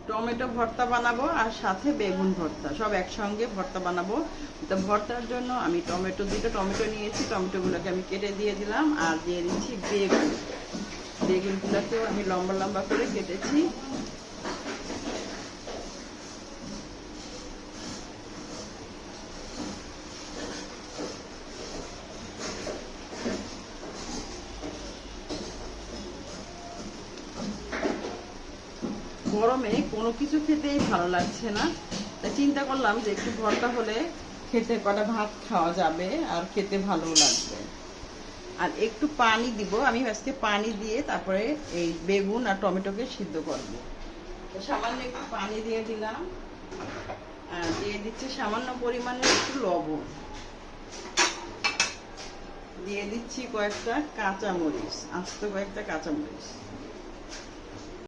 Tomato ভর্তা বানাবো আর সাথে বেগুন ভর্তা, সব একসঙ্গে ভর্তা বানাবো। তো ভর্তার জন্য আমি দুটো টমেটো নিয়েছি, টমেটোগুলোকে আমি কেটে দিয়ে দিলাম। আর দিয়ে দিচ্ছি বেগুনগুলোকেও আমি লম্বা লম্বা করে কেটেছি। গরমে কোনো কিছু খেতেই ভালো লাগছে না, তাই চিন্তা করলাম যে একটু ভর্তা হলে খেতে কটা ভাত খাওয়া যাবে আর খেতে ভালো লাগবে। আর একটু পানি দিব, আমি আজকে পানি দিয়ে তারপরে এই বেগুন আর টমেটোকে সিদ্ধ করব। তো সামান্য একটু পানি দিয়ে দিলাম, আর দিয়ে দিচ্ছি সামান্য পরিমাণে একটু লবণ, দিয়ে দিচ্ছি কয়েকটা কাঁচামরিচ, আস্ত কয়েকটা কাঁচামরিচ।